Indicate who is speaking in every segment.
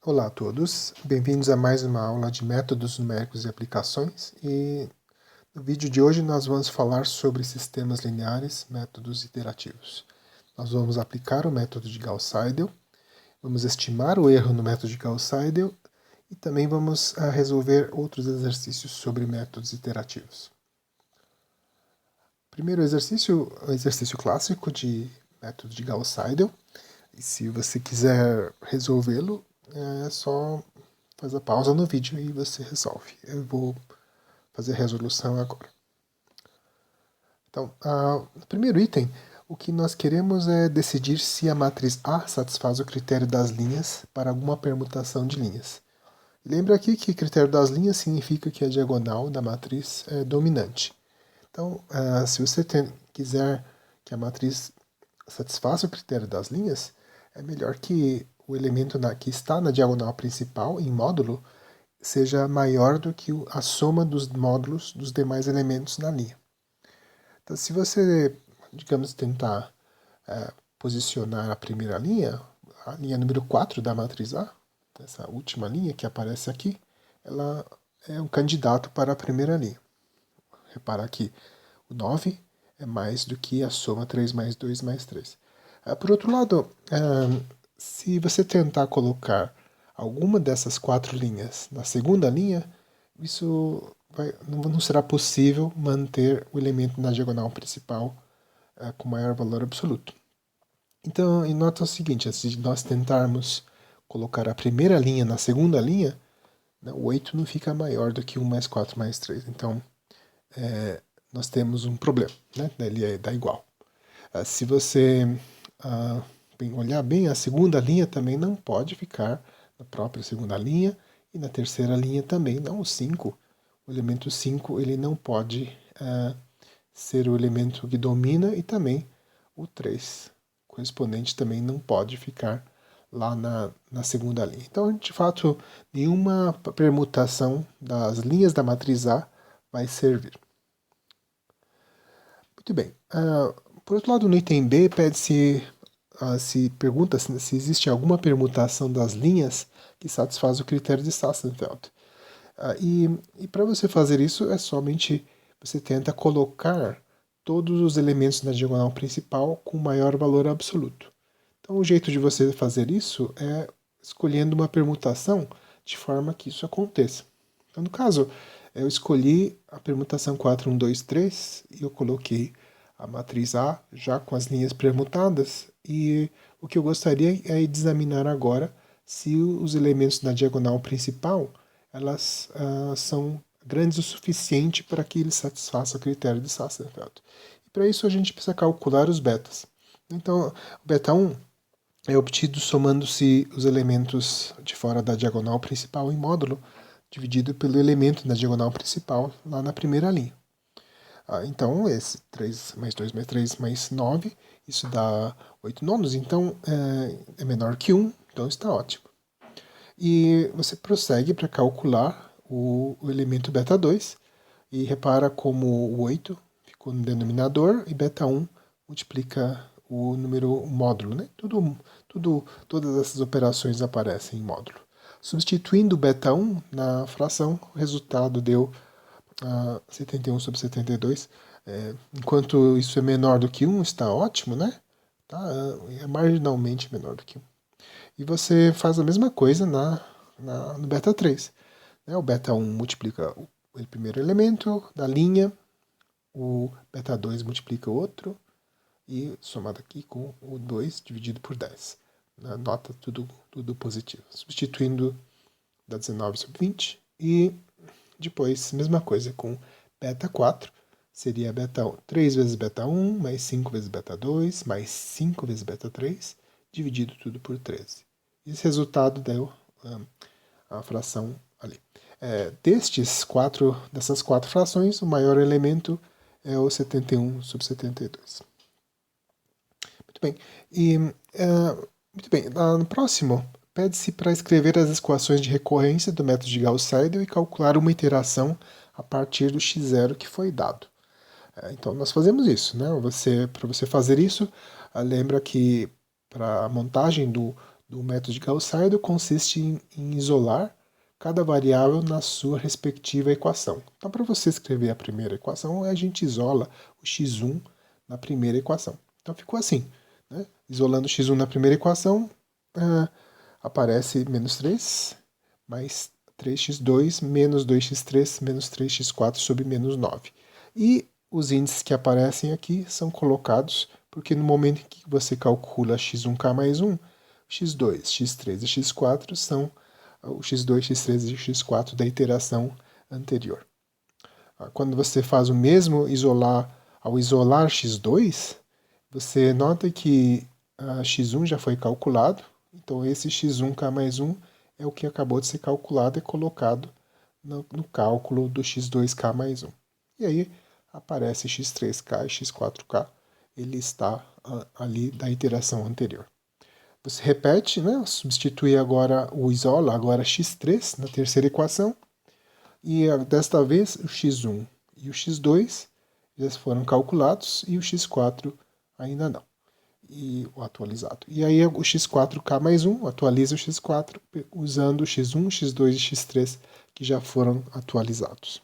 Speaker 1: Olá a todos, bem-vindos a mais uma aula de métodos numéricos e aplicações. E no vídeo de hoje nós vamos falar sobre sistemas lineares, métodos iterativos. Nós vamos aplicar o método de Gauss-Seidel, vamos estimar o erro no método de Gauss-Seidel e também vamos resolver outros exercícios sobre métodos iterativos. Primeiro exercício, o exercício clássico de método de Gauss-Seidel. E se você quiser resolvê-lo, é só fazer a pausa no vídeo e você resolve. Eu vou fazer a resolução agora. Então, no primeiro item, o que nós queremos é decidir se a matriz A satisfaz o critério das linhas para alguma permutação de linhas. Lembra aqui que o critério das linhas significa que a diagonal da matriz é dominante. Então, se você quiser que a matriz satisfaça o critério das linhas, é melhor que o elemento que está na diagonal principal, em módulo, seja maior do que a soma dos módulos dos demais elementos na linha. Então, se você, digamos, tentar posicionar a primeira linha, a linha número 4 da matriz A, essa última linha que aparece aqui, ela é um candidato para a primeira linha. Repara que o 9 é mais do que a soma 3 mais 2 mais 3. Por outro lado, se você tentar colocar alguma dessas 4 linhas na segunda linha, isso não será possível manter o elemento na diagonal principal com maior valor absoluto. Então, nota o seguinte, se nós tentarmos colocar a primeira linha na segunda linha, o 8 não fica maior do que 1 mais 4 mais 3. Então, nós temos um problema, né? Ele dá igual. Se você olhar bem, a segunda linha também não pode ficar na própria segunda linha e na terceira linha também, não o 5. O elemento 5 ele não pode ser o elemento que domina e também o 3 correspondente também não pode ficar lá na segunda linha. Então, de fato, nenhuma permutação das linhas da matriz A vai servir. Muito bem. Por outro lado, no item B, se pergunta se existe alguma permutação das linhas que satisfaz o critério de Sassenfeld. E para você fazer isso, é somente você tenta colocar todos os elementos na diagonal principal com maior valor absoluto. Então, o jeito de você fazer isso é escolhendo uma permutação de forma que isso aconteça. Então, no caso, eu escolhi a permutação 4, 1, 2, 3 e eu coloquei a matriz A já com as linhas permutadas, e o que eu gostaria é de examinar agora se os elementos na diagonal principal elas são grandes o suficiente para que eles satisfaçam o critério de Sassenfeld. E para isso a gente precisa calcular os betas. Então, o beta 1 é obtido somando-se os elementos de fora da diagonal principal em módulo, dividido pelo elemento na diagonal principal, lá na primeira linha. Então, esse 3 mais 2 mais 3 mais 9, isso dá 8 nonos, então é menor que 1, então está ótimo. E você prossegue para calcular o elemento beta 2, e repara como o 8 ficou no denominador e beta 1 multiplica o número módulo, né? Todas essas operações aparecem em módulo. Substituindo o beta 1 na fração, o resultado deu 71 sobre 72. Enquanto isso é menor do que 1, está ótimo, né? É marginalmente menor do que 1. E você faz a mesma coisa no beta 3. Né? O beta 1 multiplica o primeiro elemento da linha, o beta 2 multiplica o outro, e somado aqui com o 2 dividido por 10. Nota tudo positivo. Substituindo, dá 19 sobre 20. E depois, mesma coisa com beta 4. Seria beta 1, 3 vezes beta 1, mais 5 vezes beta 2, mais 5 vezes beta 3, dividido tudo por 13. Esse resultado deu a fração ali. Dessas quatro frações, o maior elemento é o 71 sobre 72. Muito bem. Muito bem. No próximo, pede-se para escrever as equações de recorrência do método de Gauss-Seidel e calcular uma iteração a partir do x0 que foi dado. Então, nós fazemos isso, né? Para você fazer isso, lembra que para a montagem do do método de Gauss-Seidel consiste em isolar cada variável na sua respectiva equação. Então, para você escrever a primeira equação, a gente isola o x1 na primeira equação. Então, ficou assim, né? Isolando o x1 na primeira equação, aparece menos 3, mais 3x2, menos 2x3, menos 3x4 sobre menos 9. E os índices que aparecem aqui são colocados porque no momento em que você calcula x1k mais 1, x2, x3 e x4 são o x2, x3 e x4 da iteração anterior. Quando você faz o mesmo ao isolar x2, você nota que x1 já foi calculado, então esse x1k mais 1 é o que acabou de ser calculado e colocado no cálculo do x2k mais 1. E aí aparece x3k e x4k, ele está ali da iteração anterior. Você repete, né? Substitui agora o isola, agora x3 na terceira equação, e desta vez o x1 e o x2 já foram calculados e o x4 ainda não, e o atualizado. E aí o x4k mais 1 atualiza o x4 usando o x1, x2 e x3 que já foram atualizados.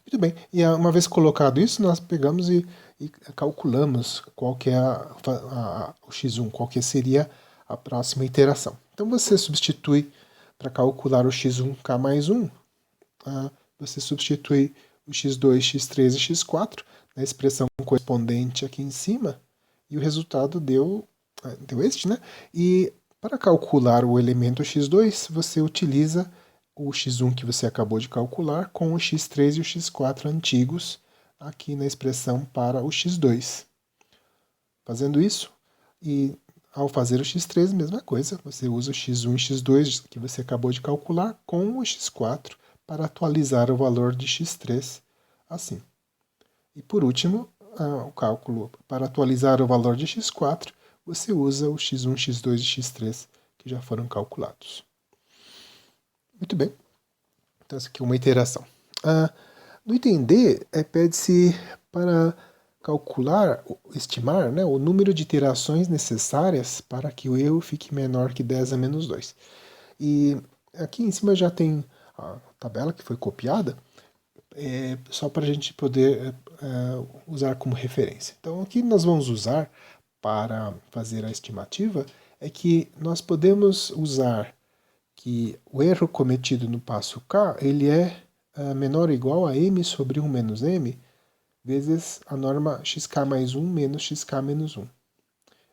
Speaker 1: Muito bem, e uma vez colocado isso, nós pegamos e calculamos qual que é o x1, qual que seria a próxima iteração. Então você substitui, para calcular o x1k mais 1, você substitui o x2, x3 e x4 na expressão correspondente aqui em cima, e o resultado deu este, né? E para calcular o elemento x2, você utiliza o x1 que você acabou de calcular com o x3 e o x4 antigos aqui na expressão para o x2. Fazendo isso, e ao fazer o x3, mesma coisa, você usa o x1 e x2 que você acabou de calcular com o x4 para atualizar o valor de x3 assim. E por último, o cálculo para atualizar o valor de x4, você usa o x1, x2 e x3 que já foram calculados. Muito bem. Então, essa aqui é uma iteração. No item D, pede-se para calcular, estimar, né, o número de iterações necessárias para que o erro fique menor que 10 a menos 2. E aqui em cima já tem a tabela que foi copiada, só para a gente poder usar como referência. Então, o que nós vamos usar para fazer a estimativa é que nós podemos usar que o erro cometido no passo K ele é menor ou igual a m sobre 1 menos m vezes a norma xk mais 1 menos xk menos 1.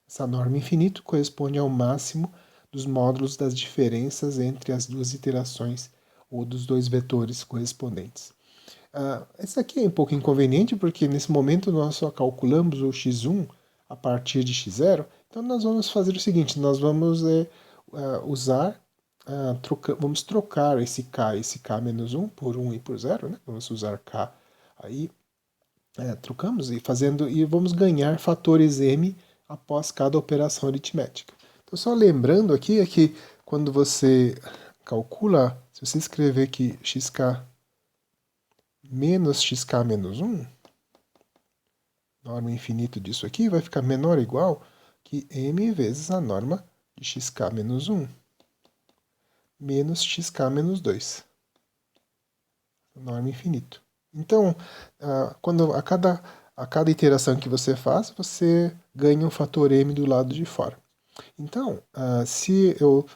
Speaker 1: Essa norma infinito corresponde ao máximo dos módulos das diferenças entre as duas iterações ou dos dois vetores correspondentes. Isso aqui é um pouco inconveniente porque nesse momento nós só calculamos o x1 a partir de x0, então nós vamos fazer o seguinte, nós vamos vamos trocar esse k menos 1 por 1 e por 0, né? Vamos usar k aí, trocamos e vamos ganhar fatores m após cada operação aritmética. Então só lembrando aqui é que quando você calcula, se você escrever que xk menos xk menos 1, norma infinito disso aqui vai ficar menor ou igual que m vezes a norma de xk menos 1 menos xk menos 2. Norma infinito. Então, quando a cada iteração que você faz, você ganha um fator m do lado de fora. Então, se eu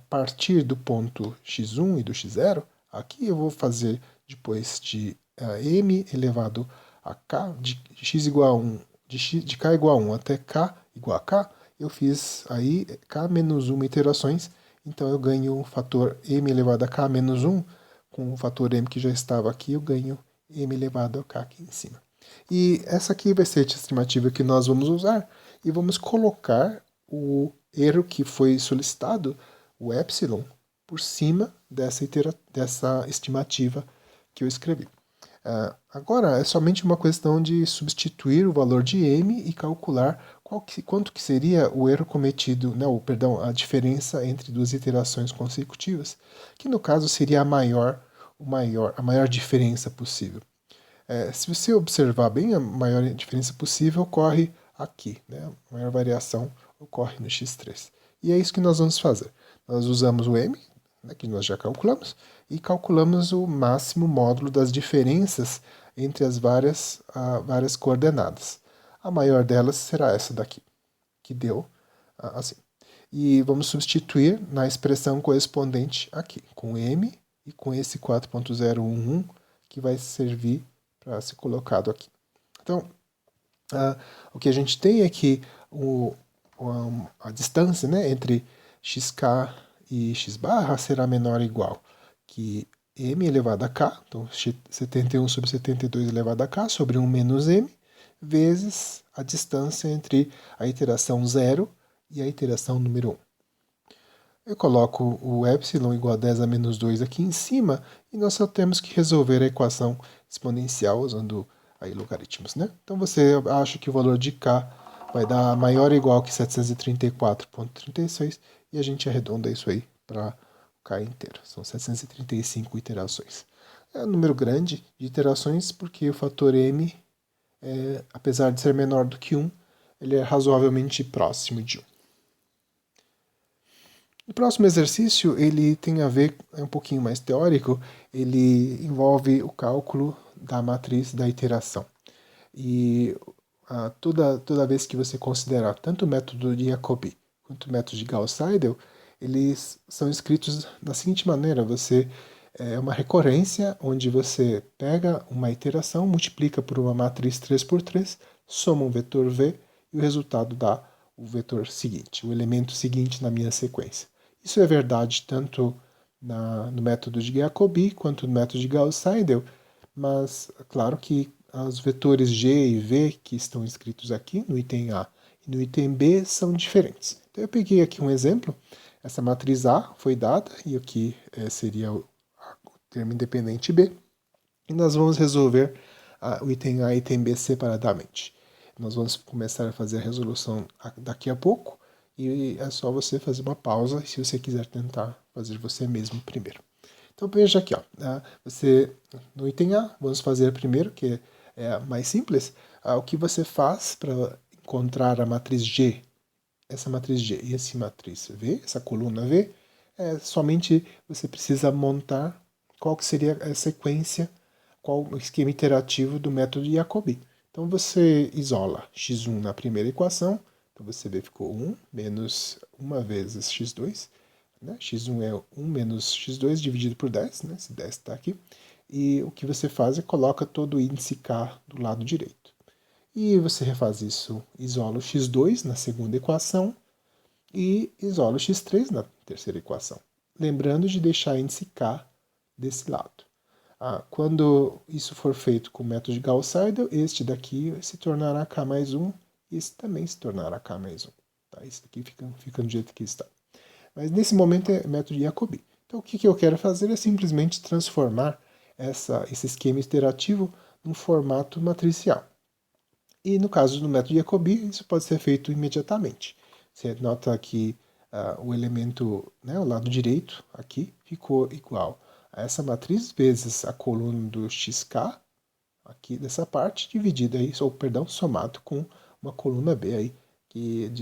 Speaker 1: partir do ponto x1 e do x0, aqui eu vou fazer depois de m elevado a k, de x igual a 1, de k igual a 1 até k igual a k, eu fiz aí k menos 1 iterações, então eu ganho o fator m elevado a k menos 1, com o fator m que já estava aqui, eu ganho m elevado a k aqui em cima. E essa aqui vai ser a estimativa que nós vamos usar, e vamos colocar o erro que foi solicitado, o epsilon, por cima dessa estimativa que eu escrevi. Agora é somente uma questão de substituir o valor de m e calcular quanto que seria o erro cometido, né, a diferença entre duas iterações consecutivas, que no caso seria a maior diferença possível. Se você observar bem, a maior diferença possível ocorre aqui, né, a maior variação ocorre no x3. E é isso que nós vamos fazer. Nós usamos o m, né, que nós já calculamos, e calculamos o máximo módulo das diferenças entre as várias coordenadas. A maior delas será essa daqui, que deu assim. E vamos substituir na expressão correspondente aqui, com m e com esse 4.011, que vai servir para ser colocado aqui. Então, o que a gente tem é que a distância, né, entre xk e x barra será menor ou igual que m elevado a k, então 71 sobre 72 elevado a k, sobre 1 menos m, vezes a distância entre a iteração 0 e a iteração número 1. Eu coloco o epsilon igual a 10 a menos 2 aqui em cima, e nós só temos que resolver a equação exponencial usando aí logaritmos, né? Então você acha que o valor de k vai dar maior ou igual que 734,36, e a gente arredonda isso aí para k inteiro. São 735 iterações. É um número grande de iterações porque o fator m, apesar de ser menor do que 1, ele é razoavelmente próximo de 1. O próximo exercício ele tem a ver, é um pouquinho mais teórico, ele envolve o cálculo da matriz da iteração. E toda vez que você considerar tanto o método de Jacobi quanto o método de Gauss-Seidel, eles são escritos da seguinte maneira: é uma recorrência onde você pega uma iteração, multiplica por uma matriz 3×3, soma um vetor V e o resultado dá o vetor seguinte, o elemento seguinte na minha sequência. Isso é verdade tanto no método de Jacobi quanto no método de Gauss-Seidel, mas claro que os vetores G e V que estão escritos aqui no item A e no item B são diferentes. Então eu peguei aqui um exemplo. Essa matriz A foi dada, e aqui seria o termo independente B, e nós vamos resolver o item A e o item B separadamente. Nós vamos começar a fazer a resolução daqui a pouco, e é só você fazer uma pausa se você quiser tentar fazer você mesmo primeiro. Então veja aqui, ó, no item A, vamos fazer primeiro, que é mais simples. O que você faz para encontrar a matriz G, essa matriz G e essa matriz V, essa coluna V, somente você precisa montar qual que seria a sequência, qual o esquema iterativo do método de Jacobi. Então você isola x1 na primeira equação, então você vê que ficou 1 menos 1 vezes x2, né? x1 é 1 menos x2 dividido por 10, né? Esse 10 está aqui. E o que você faz é coloca todo o índice k do lado direito. E você refaz isso, isola o x2 na segunda equação e isola o x3 na terceira equação. Lembrando de deixar índice k desse lado. Quando isso for feito com o método de Gauss-Seidel, este daqui se tornará k mais 1, e esse também se tornará k mais 1. Tá? Esse aqui fica do jeito que está. Mas nesse momento é método de Jacobi. Então o que eu quero fazer é simplesmente transformar esse esquema iterativo num formato matricial. E no caso do método de Jacobi, isso pode ser feito imediatamente. Você nota que o elemento, né, o lado direito aqui, ficou igual a essa matriz vezes a coluna do xk, aqui dessa parte, dividida aí, somado com uma coluna B aí,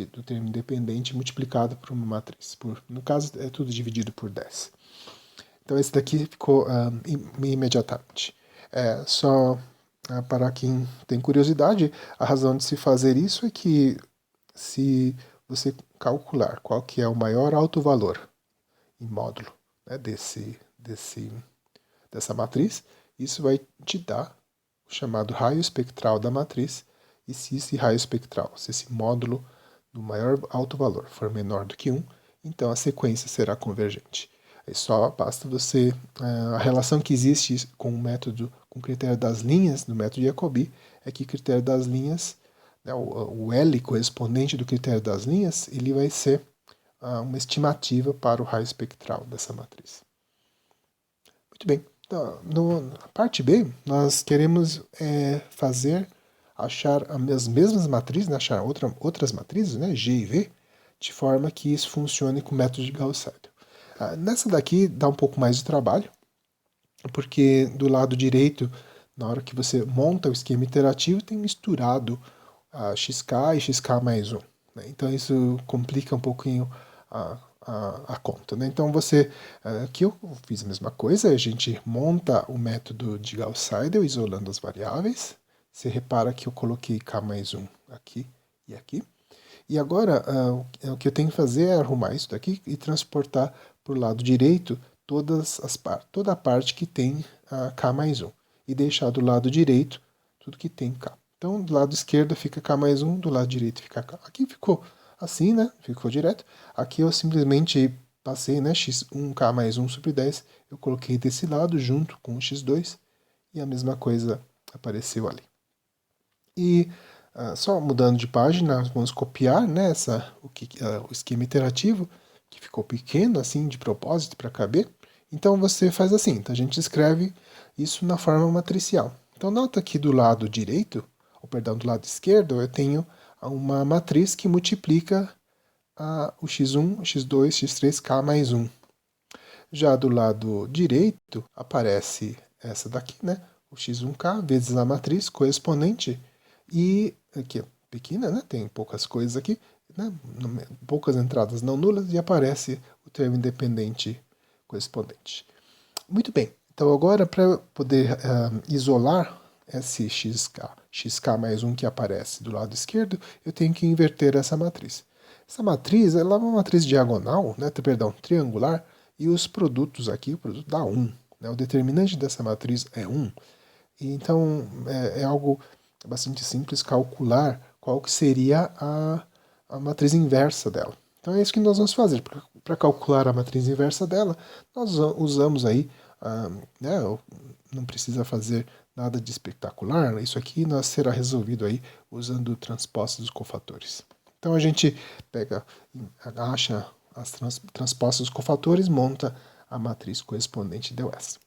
Speaker 1: do termo independente multiplicado por uma matriz. No caso, é tudo dividido por 10. Então esse daqui ficou imediatamente. Só para quem tem curiosidade, a razão de se fazer isso é que se você calcular qual que é o maior alto valor em módulo, né, dessa matriz, isso vai te dar o chamado raio espectral da matriz, e se esse raio espectral, se esse módulo do maior alto valor for menor do que 1, então a sequência será convergente. Aí só basta você... A relação que existe com o critério das linhas, no método de Jacobi, é que o critério das linhas, né, o L correspondente do critério das linhas, ele vai ser uma estimativa para o raio espectral dessa matriz. Muito bem. Então, na parte B, nós queremos achar as mesmas matrizes, né, achar outras matrizes, né, G e V, de forma que isso funcione com o método de Gauss-Seidel. Nessa daqui dá um pouco mais de trabalho, porque do lado direito, na hora que você monta o esquema iterativo, tem misturado xk e xk mais 1. né? Então isso complica um pouquinho a conta, né? Então aqui eu fiz a mesma coisa, a gente monta o método de Gauss-Seidel isolando as variáveis. Você repara que eu coloquei k mais 1 aqui e aqui. E agora o que eu tenho que fazer é arrumar isso daqui e transportar para o lado direito toda a parte que tem k mais 1. E deixar do lado direito tudo que tem k. Então do lado esquerdo fica k mais 1, do lado direito fica k. Aqui ficou assim, né? Ficou direto. Aqui eu simplesmente passei, né? x1, k mais 1 sobre 10. Eu coloquei desse lado junto com o x2 e a mesma coisa apareceu ali. E só mudando de página, vamos copiar, né, o esquema iterativo, que ficou pequeno, assim, de propósito, para caber. Então você faz assim, então a gente escreve isso na forma matricial. Então nota que do lado direito, ou perdão, do lado esquerdo, eu tenho uma matriz que multiplica o x1, x2, x3, k mais 1. Já do lado direito aparece essa daqui, né? O x1k vezes a matriz correspondente. E aqui é pequena, né? Tem poucas coisas aqui, né? Poucas entradas não nulas e aparece o termo independente correspondente. Muito bem. Então agora para poder isolar esse xk mais 1 que aparece do lado esquerdo, eu tenho que inverter essa matriz. Essa matriz ela é uma matriz diagonal, né? Perdão, triangular, e os produtos aqui, o produto dá 1. Né? O determinante dessa matriz é 1. E então é algo bastante simples calcular qual que seria a matriz inversa dela. Então é isso que nós vamos fazer. Para calcular a matriz inversa dela, nós usamos aí, né, não precisa fazer nada de espetacular, isso aqui será resolvido aí usando transpostos dos cofatores. Então a gente acha as transpostas dos cofatores, monta a matriz correspondente deu essa.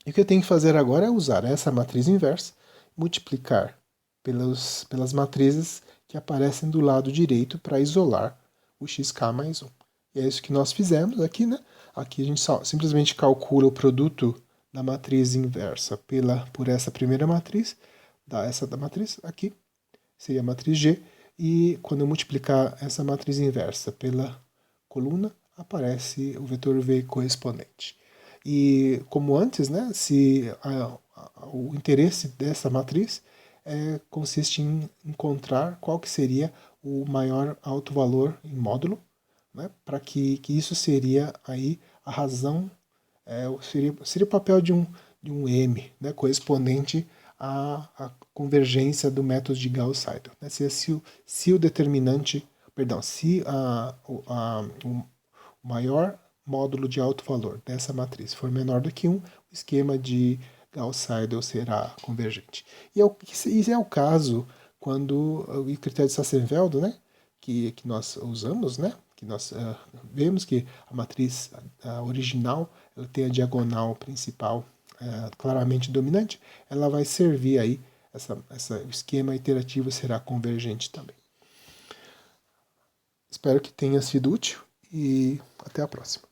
Speaker 1: E o que eu tenho que fazer agora é usar essa matriz inversa, multiplicar pelas matrizes que aparecem do lado direito para isolar o xk mais 1. E é isso que nós fizemos aqui, né? Aqui a gente simplesmente calcula o produto da matriz inversa por essa primeira matriz, dá essa da matriz aqui, seria a matriz G, e quando eu multiplicar essa matriz inversa pela coluna, aparece o vetor V correspondente. E como antes, né, o interesse dessa matriz consiste em encontrar qual que seria o maior alto valor em módulo, né, para que isso seria aí a razão, seria o papel de um M, né, correspondente à convergência do método de Gauss-Seidel. Né, se o determinante, perdão, se o maior módulo de alto valor dessa matriz for menor do que 1, o esquema de Gauss-Seidel será convergente. E é o caso quando o critério de Sassenfeld, né, que nós usamos, né, que nós vemos que a matriz original ela tem a diagonal principal claramente dominante, ela vai servir aí, o esquema iterativo será convergente também. Espero que tenha sido útil e até a próxima.